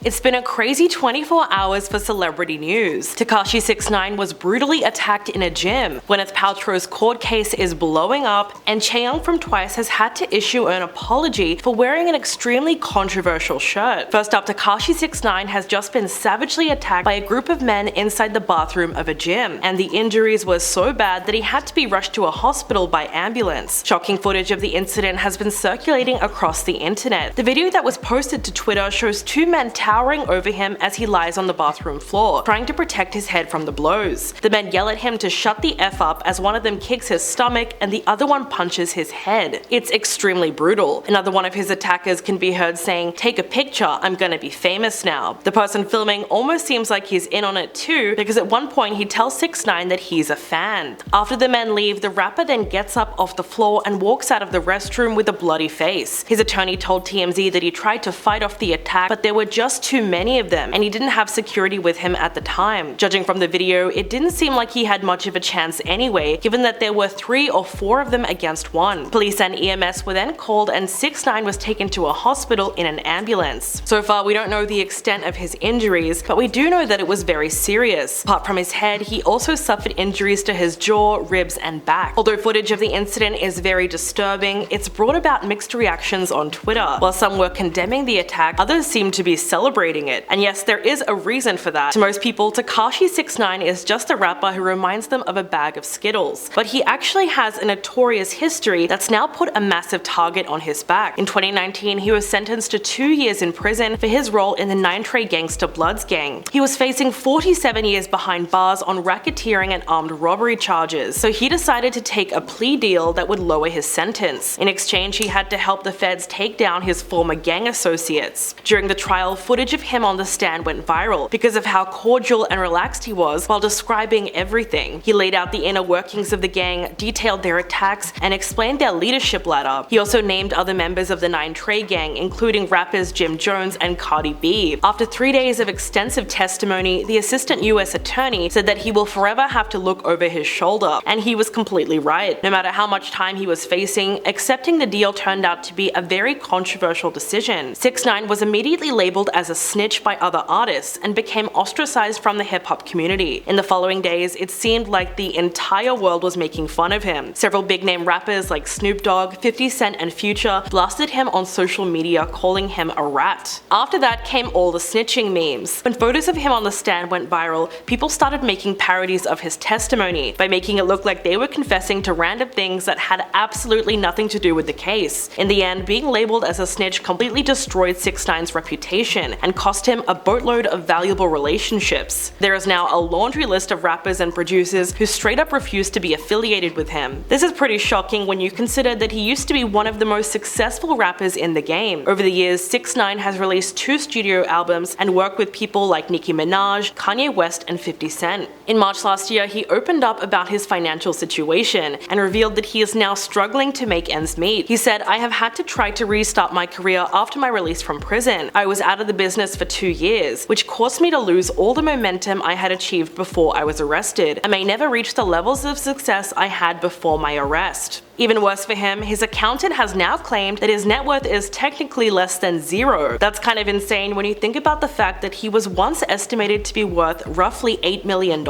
It's been a crazy 24 hours for celebrity news. Tekashi 6ix9ine was brutally attacked in a gym. Gwyneth Paltrow's court case is blowing up, and Chaeyoung from TWICE has had to issue an apology for wearing an extremely controversial shirt. First up, Tekashi 6ix9ine has just been savagely attacked by a group of men inside the bathroom of a gym, and the injuries were so bad that he had to be rushed to a hospital by ambulance. Shocking footage of the incident has been circulating across the internet. The video that was posted to Twitter shows two men towering over him as he lies on the bathroom floor, trying to protect his head from the blows. The men yell at him to shut the F up as one of them kicks his stomach and the other one punches his head. It's extremely brutal. Another one of his attackers can be heard saying, "Take a picture, I'm gonna be famous now." The person filming almost seems like he's in on it too, because at one point he tells 6ix9ine that he's a fan. After the men leave, the rapper then gets up off the floor and walks out of the restroom with a bloody face. His attorney told TMZ that he tried to fight off the attack, but there were just too many of them, and he didn't have security with him at the time. Judging from the video, it didn't seem like he had much of a chance anyway, given that there were 3 or 4 of them against one. Police and EMS were then called, and 6ix9ine was taken to a hospital in an ambulance. So far, we don't know the extent of his injuries, but we do know that it was very serious. Apart from his head, he also suffered injuries to his jaw, ribs, and back. Although footage of the incident is very disturbing, it's brought about mixed reactions on Twitter. While some were condemning the attack, others seemed to be celebrating it. And yes, there is a reason for that. To most people, Tekashi 6ix9ine is just a rapper who reminds them of a bag of Skittles. But he actually has a notorious history that's now put a massive target on his back. In 2019, he was sentenced to 2 years in prison for his role in the 9 Trey Gangsta Bloods gang. He was facing 47 years behind bars on racketeering and armed robbery charges, so he decided to take a plea deal that would lower his sentence. In exchange, he had to help the feds take down his former gang associates. During the trial, footage of him on the stand went viral because of how cordial and relaxed he was while describing everything. He laid out the inner workings of the gang, detailed their attacks, and explained their leadership ladder. He also named other members of the 9 Trey gang, including rappers Jim Jones and Cardi B. After 3 days of extensive testimony, the assistant US attorney said that he will forever have to look over his shoulder, and he was completely right. No matter how much time he was facing, accepting the deal turned out to be a very controversial decision. 6ix9ine was immediately labeled as a snitch by other artists and became ostracized from the hip-hop community. In the following days, it seemed like the entire world was making fun of him. Several big-name rappers like Snoop Dogg, 50 Cent, and Future blasted him on social media, calling him a rat. After that came all the snitching memes. When photos of him on the stand went viral, people started making parodies of his testimony by making it look like they were confessing to random things that had absolutely nothing to do with the case. In the end, being labeled as a snitch completely destroyed 6ix9ine's reputation and cost him a boatload of valuable relationships. There is now a laundry list of rappers and producers who straight up refuse to be affiliated with him. This is pretty shocking when you consider that he used to be one of the most successful rappers in the game. Over the years, 6ix9ine has released 2 studio albums and worked with people like Nicki Minaj, Kanye West, and 50 Cent. In March last year, he opened up about his financial situation and revealed that he is now struggling to make ends meet. He said, "I have had to try to restart my career after my release from prison. I was out of the business for 2 years, which caused me to lose all the momentum I had achieved before I was arrested. I may never reach the levels of success I had before my arrest." Even worse for him, his accountant has now claimed that his net worth is technically less than 0. That's kind of insane when you think about the fact that he was once estimated to be worth roughly $8 million.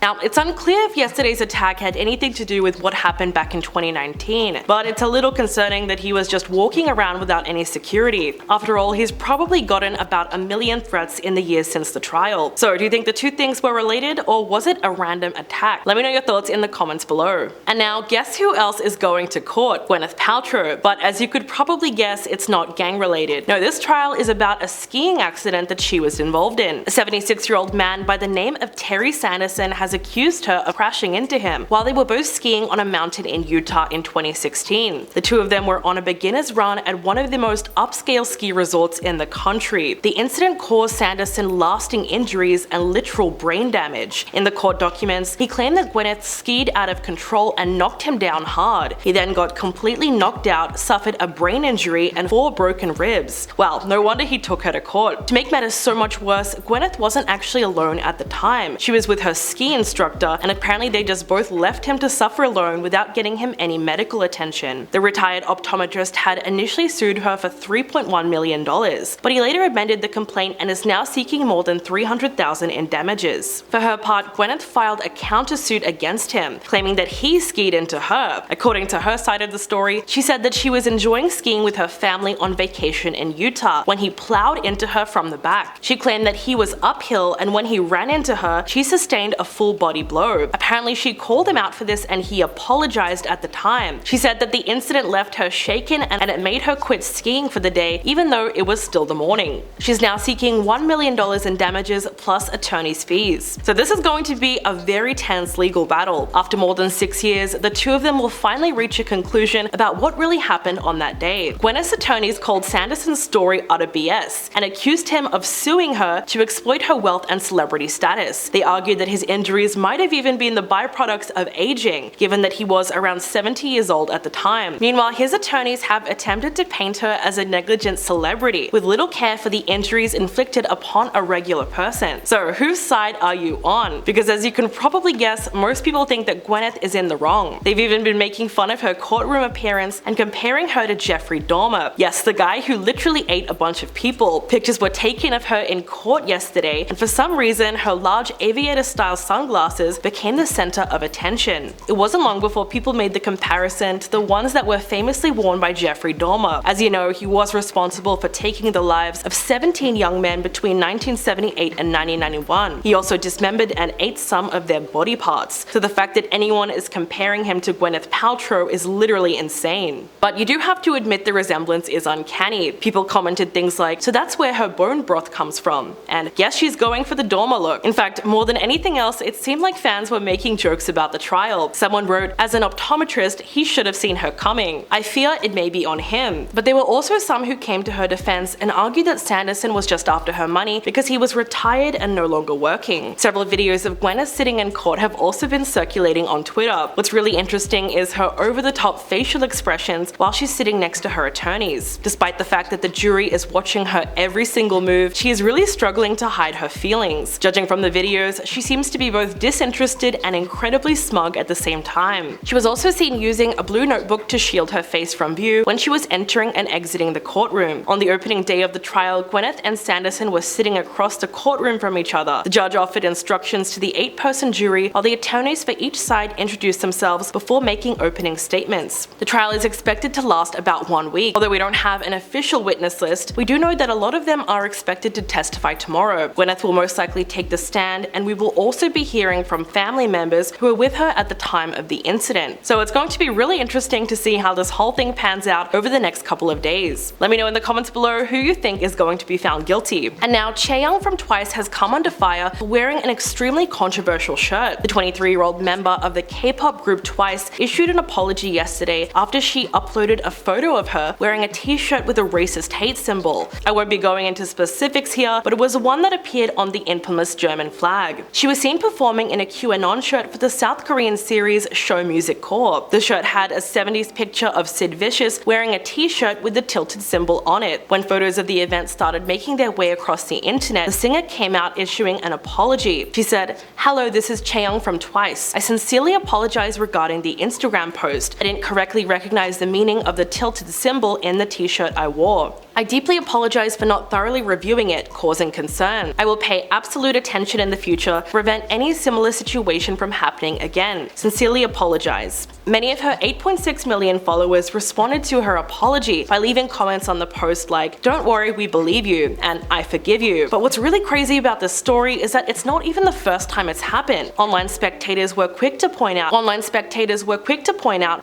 Now, it's unclear if yesterday's attack had anything to do with what happened back in 2019, but it's a little concerning that he was just walking around without any security. After all, he's probably gotten about 1 million threats in the years since the trial. So, do you think the two things were related, or was it a random attack? Let me know your thoughts in the comments below. And now, guess who else is going to court? Gwyneth Paltrow. But as you could probably guess, it's not gang related. No, this trial is about a skiing accident that she was involved in. A 76-year-old man by the name of Terry Sanderson has accused her of crashing into him while they were both skiing on a mountain in Utah in 2016. The two of them were on a beginner's run at one of the most upscale ski resorts in the country. The incident caused Sanderson lasting injuries and literal brain damage. In the court documents, he claimed that Gwyneth skied out of control and knocked him down hard. hard. He then got completely knocked out, suffered a brain injury, and 4 broken ribs. Well, no wonder he took her to court. To make matters so much worse, Gwyneth wasn't actually alone at the time. She was with her ski instructor, and apparently they just both left him to suffer alone without getting him any medical attention. The retired optometrist had initially sued her for $3.1 million, but he later amended the complaint and is now seeking more than $300,000 in damages. For her part, Gwyneth filed a countersuit against him, claiming that he skied into her. According to her side of the story, she said that she was enjoying skiing with her family on vacation in Utah when he plowed into her from the back. She claimed that he was uphill, and when he ran into her, she sustained a full body blow. Apparently, she called him out for this and he apologized at the time. She said that the incident left her shaken and it made her quit skiing for the day, even though it was still the morning. She's now seeking $1 million in damages plus attorney's fees. So this is going to be a very tense legal battle. After more than 6 years, the two of them will finally reach a conclusion about what really happened on that day. Gwyneth's attorneys called Sanderson's story utter BS and accused him of suing her to exploit her wealth and celebrity status. They argued that his injuries might have even been the byproducts of aging, given that he was around 70 years old at the time. Meanwhile, his attorneys have attempted to paint her as a negligent celebrity, with little care for the injuries inflicted upon a regular person. So whose side are you on? Because as you can probably guess, most people think that Gwyneth is in the wrong. They've even been making fun of her courtroom appearance and comparing her to Jeffrey Dahmer. Yes, the guy who literally ate a bunch of people. Pictures were taken of her in court yesterday, and for some reason, her large aviator-style sunglasses became the center of attention. It wasn't long before people made the comparison to the ones that were famously worn by Jeffrey Dahmer. As you know, he was responsible for taking the lives of 17 young men between 1978 and 1991. He also dismembered and ate some of their body parts. So the fact that anyone is comparing him to Gwyneth Paltrow is literally insane. But you do have to admit the resemblance is uncanny. People commented things like, "So that's where her bone broth comes from," and "Guess she's going for the Dahmer look." In fact, more than anything else, it seemed like fans were making jokes about the trial. Someone wrote, "As an optometrist, he should have seen her coming. I fear it may be on him." But there were also some who came to her defense and argued that Sanderson was just after her money because he was retired and no longer working. Several videos of Gwyneth sitting in court have also been circulating on Twitter. What's really interesting is her over-the-top facial expressions while she's sitting next to her attorneys. Despite the fact that the jury is watching her every single move, she is really struggling to hide her feelings. Judging from the videos, she seems to be both disinterested and incredibly smug at the same time. She was also seen using a blue notebook to shield her face from view when she was entering and exiting the courtroom. On the opening day of the trial, Gwyneth and Sanderson were sitting across the courtroom from each other. The judge offered instructions to the 8-person jury while the attorneys for each side introduced themselves before making opening statements. The trial is expected to last about 1 week. Although we don't have an official witness list, we do know that a lot of them are expected to testify tomorrow. Gwyneth will most likely take the stand, and we will also be hearing from family members who were with her at the time of the incident. So it's going to be really interesting to see how this whole thing pans out over the next couple of days. Let me know in the comments below who you think is going to be found guilty. And now, Chaeyoung from TWICE has come under fire for wearing an extremely controversial shirt. The 23-year-old member of the K-pop group TWICE issued an apology yesterday after she uploaded a photo of her wearing a t-shirt with a racist hate symbol. I won't be going into specifics here, but it was one that appeared on the infamous German flag. She was seen performing in a QAnon shirt for the South Korean series Show Music Corps. The shirt had a 70s picture of Sid Vicious wearing a t-shirt with the tilted symbol on it. When photos of the event started making their way across the internet, the singer came out issuing an apology. She said, "Hello, this is Chaeyoung from TWICE. I sincerely apologize regarding the Instagram post. I didn't correctly recognize the meaning of the tilted symbol in the t-shirt I wore. I deeply apologize for not thoroughly reviewing it, causing concern. I will pay absolute attention in the future to prevent any similar situation from happening again. Sincerely apologize." Many of her 8.6 million followers responded to her apology by leaving comments on the post like, "Don't worry, we believe you," and "I forgive you." But what's really crazy about this story is that it's not even the first time it's happened. Online spectators were quick to point out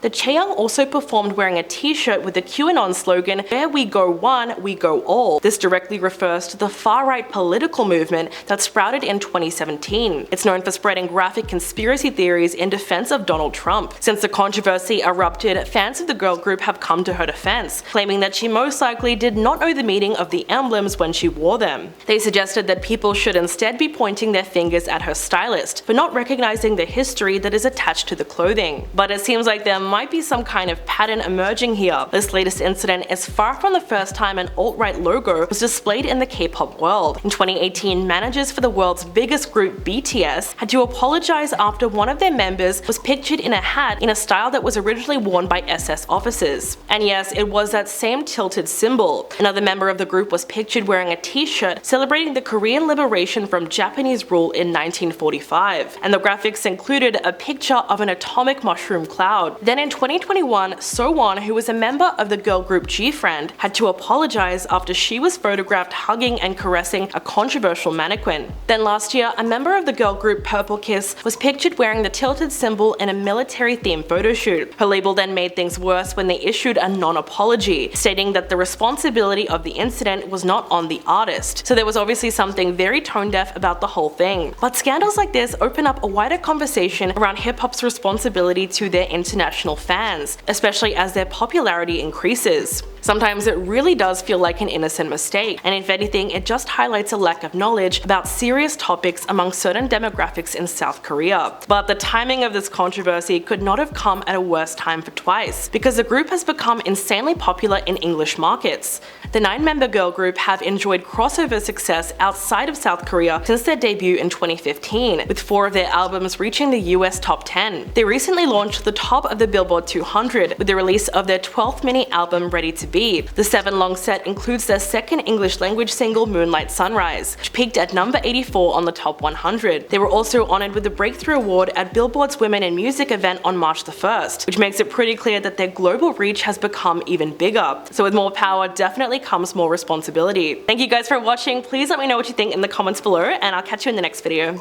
that Chaeyoung also performed wearing a t-shirt with the QAnon slogan, "Where we go one, we go all." This directly refers to the far-right political movement that sprouted in 2017. It's known for spreading graphic conspiracy theories in defense of Donald Trump. Since the controversy erupted, fans of the girl group have come to her defense, claiming that she most likely did not know the meaning of the emblems when she wore them. They suggested that people should instead be pointing their fingers at her stylist for not recognizing the history that is attached to the clothing. But it seems like there might be some kind of pattern emerging here. This latest incident is far from the first time an alt-right logo was displayed in the K-pop world. In 2018, managers for the world's biggest group BTS had to apologize after one of their members was pictured in a hat in a style that was originally worn by SS officers. And yes, it was that same tilted symbol. Another member of the group was pictured wearing a t-shirt celebrating the Korean liberation from Japanese rule in 1945, and the graphics included a picture of an atomic mushroom cloud. Then in 2021, Sowon, who was a member of the girl group G-Friend, had to apologize after she was photographed hugging and caressing a controversial mannequin. Then last year, a member of the girl group Purple Kiss was pictured wearing the tilted symbol in a military-themed photo shoot. Her label then made things worse when they issued a non-apology, stating that the responsibility of the incident was not on the artist. So there was obviously something very tone-deaf about the whole thing. But scandals like this open up a wider conversation around hip-hop's responsibility to their international fans, especially as their popularity increases. Sometimes it really does feel like an innocent mistake, and if anything, it just highlights a lack of knowledge about serious topics among certain demographics in South Korea. But the timing of this controversy could not have come at a worse time for TWICE, because the group has become insanely popular in English markets. The 9-member girl group have enjoyed crossover success outside of South Korea since their debut in 2015, with 4 of their albums reaching the US top 10. They recently launched the top of the Billboard 200 with the release of their 12th mini-album Ready to Be. The 7-long set includes their second English-language single Moonlight Sunrise, which peaked at number 84 on the top 100. They were also honored with the Breakthrough Award at Billboard's Women in Music event on March the 1st, which makes it pretty clear that their global reach has become even bigger. So with more power definitely comes more responsibility. Thank you guys for watching. Please let me know what you think in the comments below, and I'll catch you in the next video.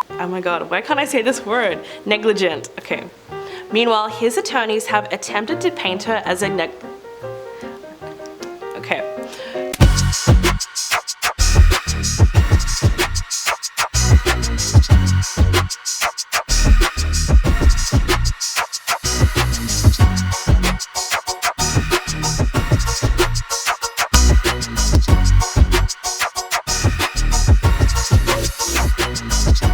Oh my god, why can't I say this word? Negligent. Okay. Meanwhile, his attorneys have attempted to paint her as a